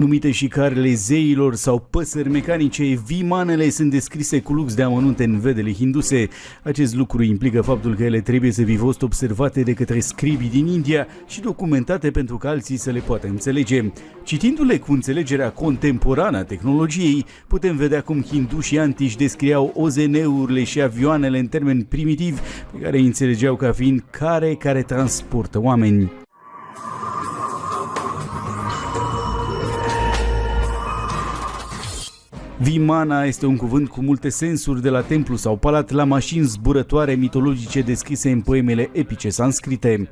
Numite și carele zeilor sau păsări mecanice, vimanele sunt descrise cu lux de amănunte în vedele hinduse. Acest lucru implică faptul că ele trebuie să fi fost observate de către scribii din India și documentate pentru că alții să le poată înțelege. Citindu-le cu înțelegerea contemporană a tehnologiei, putem vedea cum hindușii antici descriau OZN-urile și avioanele în termeni primitivi, pe care îi înțelegeau ca fiind care transportă oameni. Vimana este un cuvânt cu multe sensuri, de la templu sau palat la mașini zburătoare mitologice descrise în poemele epice sanscrite.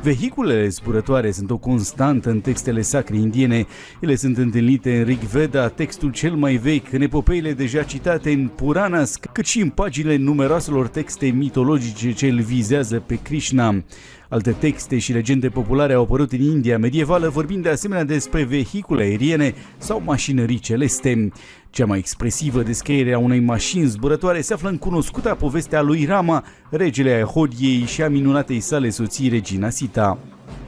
Vehiculele zburătoare sunt o constantă în textele sacre indiene. Ele sunt întâlnite în Rig Veda, textul cel mai vechi, în epopeile deja citate în Puranas, cât și în paginile numeroaselor texte mitologice ce îl vizează pe Krishna. Alte texte și legende populare au apărut în India medievală, vorbind de asemenea despre vehicule aeriene sau mașinării celeste. Cea mai expresivă descriere a unei mașini zburătoare se află în cunoscuta povestea lui Rama, regele Ayodhyei și a minunatei sale soții regina Sita.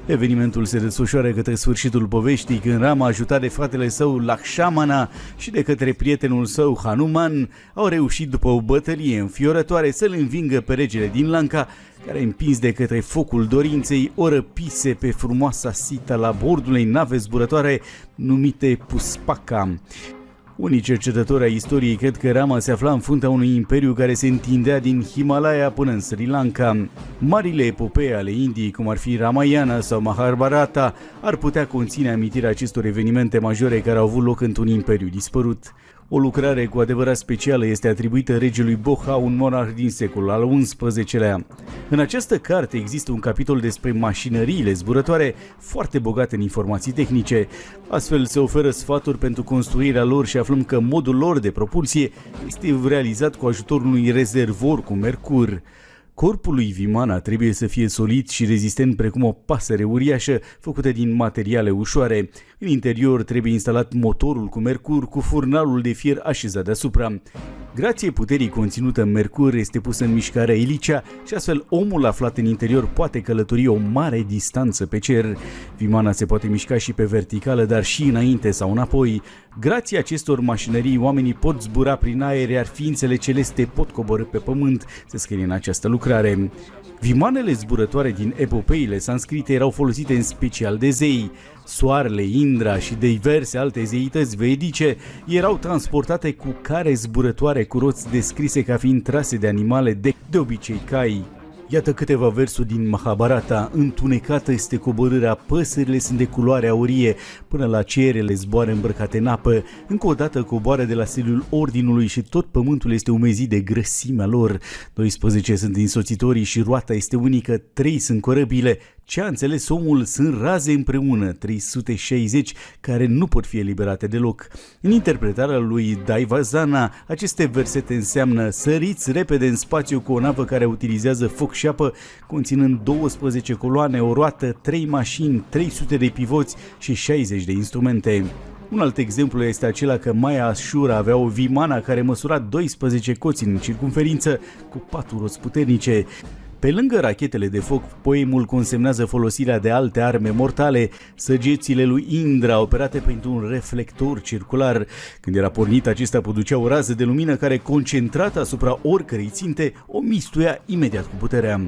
Evenimentul se desfășoară către sfârșitul poveștii, când Rama, ajutat de fratele său Lakshmana și de către prietenul său Hanuman, au reușit după o bătălie înfiorătoare să-l învingă pe regele din Lanka, care, împins de către focul dorinței, o răpise pe frumoasa Sita la bordul unei nave zburătoare numite Puspaka. Unii cercetători ai istoriei cred că Rama se afla în fruntea unui imperiu care se întindea din Himalaya până în Sri Lanka. Marile epopee ale Indiei, cum ar fi Ramayana sau Mahabharata, ar putea conține amintirea acestor evenimente majore care au avut loc într-un imperiu dispărut. O lucrare cu adevărat specială este atribuită regelui Boha, un monarh din secolul al XI-lea. În această carte există un capitol despre mașinăriile zburătoare foarte bogat în informații tehnice. Astfel se oferă sfaturi pentru construirea lor și aflăm că modul lor de propulsie este realizat cu ajutorul unui rezervor cu mercur. Corpul lui Vimana trebuie să fie solid și rezistent precum o pasăre uriașă făcută din materiale ușoare. În interior trebuie instalat motorul cu mercur cu furnalul de fier așezat deasupra. Grație puterii conținută în mercur este pusă în mișcare elicea și astfel omul aflat în interior poate călători o mare distanță pe cer. Vimana se poate mișca și pe verticală, dar și înainte sau înapoi. Grație acestor mașinării, oamenii pot zbura prin aer, iar ființele celeste pot coborî pe pământ, se scrie în această lucrare. Vimanele zburătoare din epopeile sanscrite erau folosite în special de zei. Soarele, Indra și diverse alte zeități vedice erau transportate cu care zburătoare cu roți descrise ca fiind trase de animale, de obicei cai. Iată câteva versuri din Mahabharata. Întunecată este coborârea, păsările sunt de culoare aurie, până la cerele zboară îmbrăcate în apă. Încă o dată coboară de la sediul ordinului și tot pământul este umezit de grăsimea lor. 12 sunt însoțitorii și roata este unică, 3 sunt corăbile. Ce a înțeles omul sunt raze împreună, 360, care nu pot fi eliberate deloc. În interpretarea lui Daivazana, aceste versete înseamnă: săriți repede în spațiu cu o navă care utilizează foc și apă, conținând 12 coloane, o roată, 3 mașini, 300 de pivoți și 60 de instrumente. Un alt exemplu este acela că Maya Ashura avea o vimana care măsura 12 coți în circumferință cu 4 roți puternice. Pe lângă rachetele de foc, poemul consemnează folosirea de alte arme mortale, săgețile lui Indra operate printr-un reflector circular. Când era pornit, acesta producea o rază de lumină care, concentrată asupra oricărei ținte, o mistuia imediat cu puterea.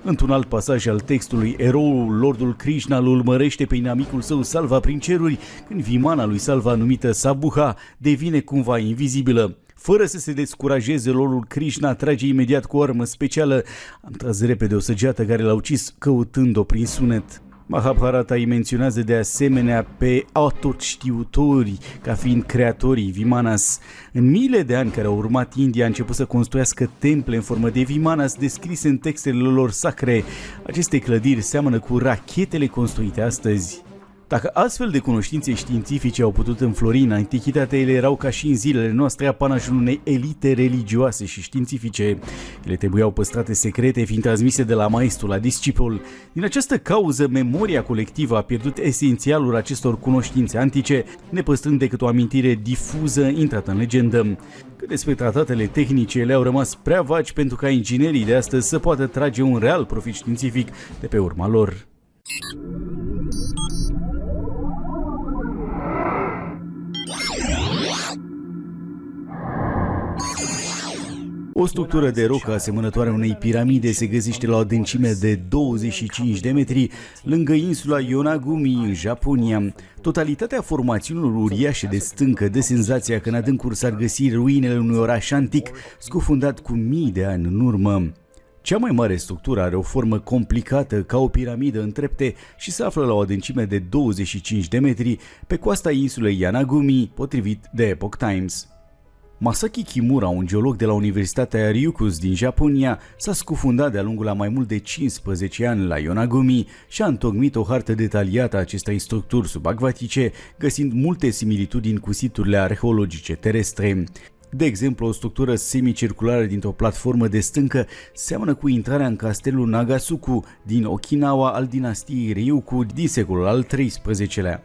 Într-un alt pasaj al textului, eroul, Lordul Krishna, îl urmărește pe inamicul său Salva prin ceruri, când vimana lui Salva, numită Sabuha, devine cumva invizibilă. Fără să se descurajeze, Lordul Krishna trage imediat cu o armă specială. Am tras repede o săgeată care l-a ucis, căutând-o prin sunet. Mahabharata îi menționează de asemenea pe atotștiutori ca fiind creatorii Vimanas. În miile de ani care au urmat, India a început să construiască temple în formă de Vimanas descrise în textele lor sacre. Aceste clădiri seamănă cu rachetele construite astăzi. Dacă astfel de cunoștințe științifice au putut înflori în antichitate, ele erau ca și în zilele noastre apanajul unei elite religioase și științifice. Ele trebuiau păstrate secrete, fiind transmise de la maestru la discipol. Din această cauză, memoria colectivă a pierdut esențialul acestor cunoștințe antice, nepăstrând decât o amintire difuză intrată în legendă. Cât despre tratatele tehnice, ele au rămas prea vagi pentru ca inginerii de astăzi să poată trage un real profit științific de pe urma lor. O structură de rocă asemănătoare unei piramide se găsește la o adâncime de 25 de metri lângă insula Yonaguni, în Japonia. Totalitatea formațiunilor uriașe de stâncă dă senzația că în adâncuri s-ar găsi ruinele unui oraș antic scufundat cu mii de ani în urmă. Cea mai mare structură are o formă complicată, ca o piramidă în trepte, și se află la o adâncime de 25 de metri pe coasta insulei Yanagumi, potrivit de Epoch Times. Masaki Kimura, un geolog de la Universitatea Ryukyus din Japonia, s-a scufundat de-a lungul a mai mult de 15 ani la Yonaguni și a întocmit o hartă detaliată a acestei structuri subacvatice, găsind multe similitudini cu siturile arheologice terestre. De exemplu, o structură semicirculară dintr-o platformă de stâncă seamănă cu intrarea în castelul Nagasuku din Okinawa al dinastiei Ryukyu din secolul al XIII-lea.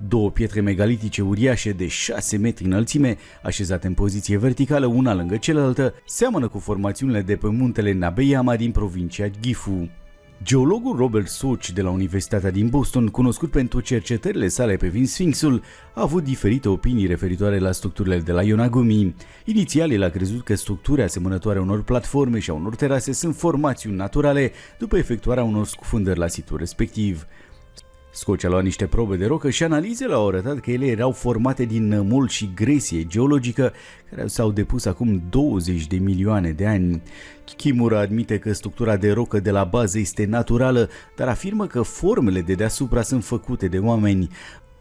Două pietre megalitice uriașe de 6 metri înălțime, așezate în poziție verticală una lângă cealaltă, seamănă cu formațiunile de pe muntele Nabeyama din provincia Gifu. Geologul Robert Soch de la Universitatea din Boston, cunoscut pentru cercetările sale privind Sfinxul, a avut diferite opinii referitoare la structurile de la Yonaguni. Inițial, el a crezut că structuri asemănătoare unor platforme și a unor terase sunt formațiuni naturale după efectuarea unor scufundări la situl respectiv. Scoci a luat niște probe de rocă și analizele au arătat că ele erau formate din nămol și gresie geologică care s-au depus acum 20 de milioane de ani. Kimura admite că structura de rocă de la bază este naturală, dar afirmă că formele de deasupra sunt făcute de oameni.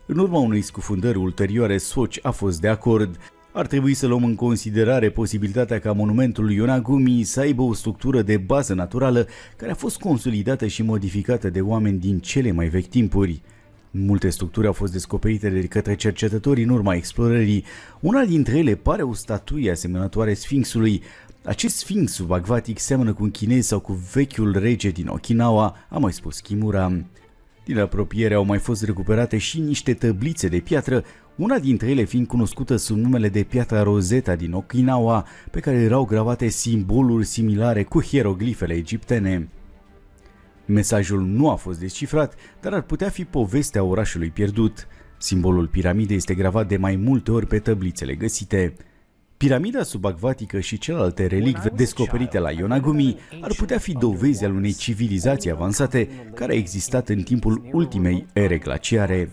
În urma unei scufundări ulterioare, Soch a fost de acord. Ar trebui să luăm în considerare posibilitatea ca monumentul Yonaguni să aibă o structură de bază naturală care a fost consolidată și modificată de oameni din cele mai vechi timpuri. Multe structuri au fost descoperite de către cercetători în urma explorării. Una dintre ele pare o statuie asemănătoare Sfinxului. Acest sfinx subacvatic seamănă cu un chinez sau cu vechiul rege din Okinawa, a mai spus Kimura. Din apropiere au mai fost recuperate și niște tăblițe de piatră, una dintre ele fiind cunoscută sub numele de piatra Rosetta din Okinawa, pe care erau gravate simboluri similare cu hieroglifele egiptene. Mesajul nu a fost descifrat, dar ar putea fi povestea orașului pierdut. Simbolul piramidei este gravat de mai multe ori pe tăblițele găsite. Piramida subacvatică și celelalte relicve descoperite la Yonaguni ar putea fi dovezi al unei civilizații avansate care a existat în timpul ultimei ere glaciare.